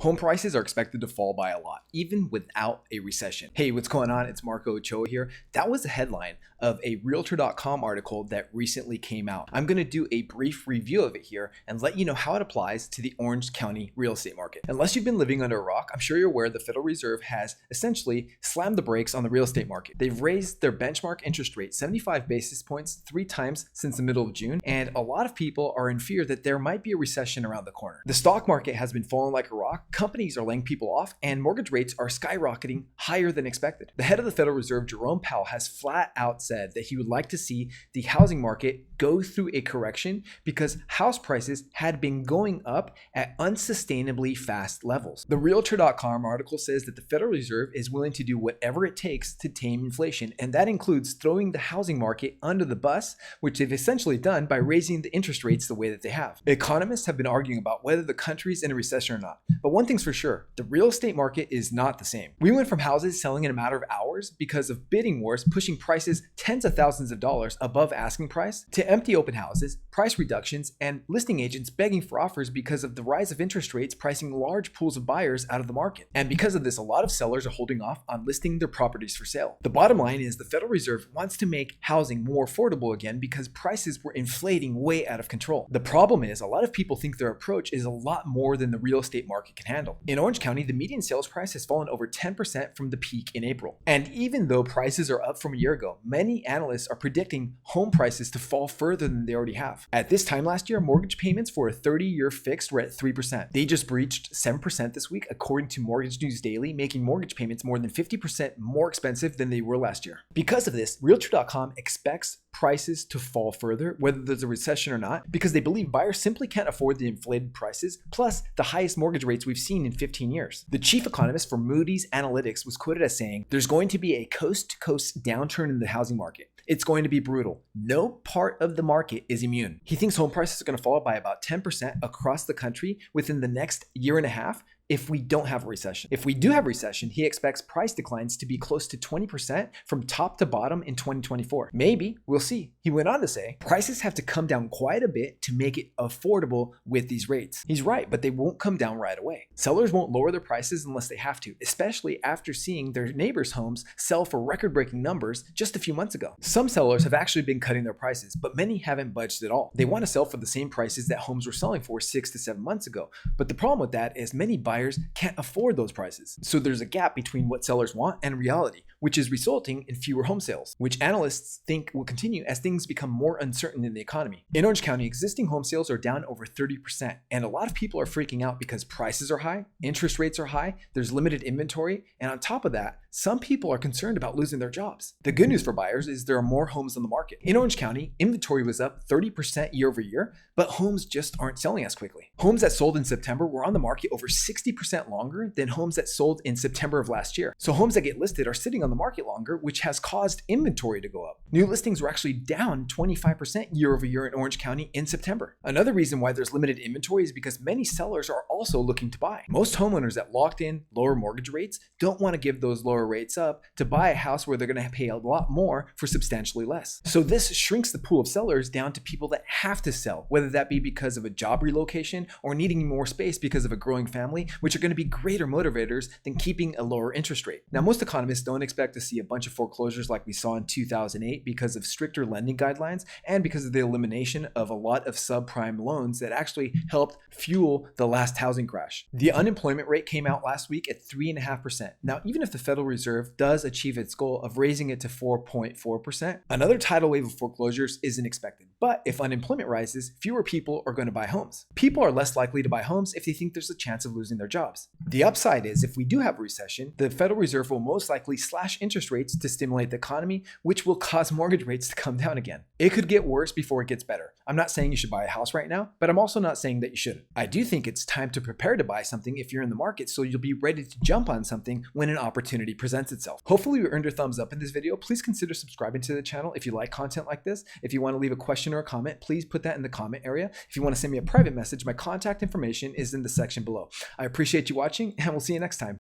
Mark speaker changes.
Speaker 1: Home prices are expected to fall by a lot, even without a recession. Hey, what's going on? It's Marco Ochoa here. That was the headline of a Realtor.com article that recently came out. I'm going to do a brief review of it here and let you know how it applies to the Orange County real estate market. Unless you've been living under a rock, I'm sure you're aware the Federal Reserve has essentially slammed the brakes on the real estate market. They've raised their benchmark interest rate 75 basis points 3 times since the middle of June, and a lot of people are in fear that there might be a recession around the corner. The stock market has been falling like a rock, companies are laying people off, and mortgage rates are skyrocketing higher than expected. The head of the Federal Reserve, Jerome Powell, has flat out said that he would like to see the housing market go through a correction because house prices had been going up at unsustainably fast levels. The Realtor.com article says that the Federal Reserve is willing to do whatever it takes to tame inflation, and that includes throwing the housing market under the bus, which they've essentially done by raising the interest rates the way that they have. Economists have been arguing about whether the country's in a recession or not, but one thing's for sure, the real estate market is not the same. We went from houses selling in a matter of hours because of bidding wars pushing prices tens of thousands of dollars above asking price, to empty open houses, price reductions, and listing agents begging for offers because of the rise of interest rates pricing large pools of buyers out of the market. And because of this, a lot of sellers are holding off on listing their properties for sale. The bottom line is the Federal Reserve wants to make housing more affordable again because prices were inflating way out of control. The problem is a lot of people think their approach is a lot more than the real estate market can handle. In Orange County, the median sales price has fallen over 10% from the peak in April. And even though prices are up from a year ago, many analysts are predicting home prices to fall further than they already have. At this time last year, mortgage payments for a 30-year fixed were at 3%. They just breached 7% this week, according to Mortgage News Daily, making mortgage payments more than 50% more expensive than they were last year. Because of this, Realtor.com expects prices to fall further, whether there's a recession or not, because they believe buyers simply can't afford the inflated prices, plus the highest mortgage rates we've seen in 15 years. The chief economist for Moody's Analytics was quoted as saying, "There's going to be a coast-to-coast downturn in the housing market. It's going to be brutal. No part of the market is immune." He thinks home prices are going to fall by about 10% across the country within the next year and a half if we don't have a recession. If we do have a recession, he expects price declines to be close to 20% from top to bottom in 2024. Maybe, we'll see. He went on to say, prices have to come down quite a bit to make it affordable with these rates. He's right, but they won't come down right away. Sellers won't lower their prices unless they have to, especially after seeing their neighbors' homes sell for record-breaking numbers just a few months ago. Some sellers have actually been cutting their prices, but many haven't budged at all. They want to sell for the same prices that homes were selling for 6 to 7 months ago. But the problem with that is many buyers can't afford those prices. So there's a gap between what sellers want and reality, which is resulting in fewer home sales, which analysts think will continue as things become more uncertain in the economy. In Orange County, existing home sales are down over 30%, and a lot of people are freaking out because prices are high, interest rates are high, there's limited inventory, and on top of that, some people are concerned about losing their jobs. The good news for buyers is there are more homes on the market. In Orange County, inventory was up 30% year over year, but homes just aren't selling as quickly. Homes that sold in September were on the market over 60% longer than homes that sold in September of last year. So homes that get listed are sitting on the market longer, which has caused inventory to go up. New listings were actually down 25% year over year in Orange County in September. Another reason why there's limited inventory is because many sellers are also looking to buy. Most homeowners that locked in lower mortgage rates don't want to give those lower rates up to buy a house where they're going to pay a lot more for substantially less. So this shrinks the pool of sellers down to people that have to sell, whether that be because of a job relocation or needing more space because of a growing family, which are going to be greater motivators than keeping a lower interest rate. Now, most economists don't expect to see a bunch of foreclosures like we saw in 2008 because of stricter lending guidelines and because of the elimination of a lot of subprime loans that actually helped fuel the last housing crash. The unemployment rate came out last week at 3.5%. Now, even if the Federal Reserve does achieve its goal of raising it to 4.4%, another tidal wave of foreclosures isn't expected. But if unemployment rises, fewer people are going to buy homes. People are less likely to buy homes if they think there's a chance of losing their jobs. The upside is if we do have a recession, the Federal Reserve will most likely slash interest rates to stimulate the economy, which will cause mortgage rates to come down again. It could get worse before it gets better. I'm not saying you should buy a house right now, but I'm also not saying that you shouldn't. I do think it's time to prepare to buy something if you're in the market so you'll be ready to jump on something when an opportunity presents itself. Hopefully you earned your thumbs up in this video. Please consider subscribing to the channel if you like content like this. If you want to leave a question or a comment, please put that in the comment area. If you want to send me a private message, my contact information is in the section below. I appreciate you watching, and we'll see you next time.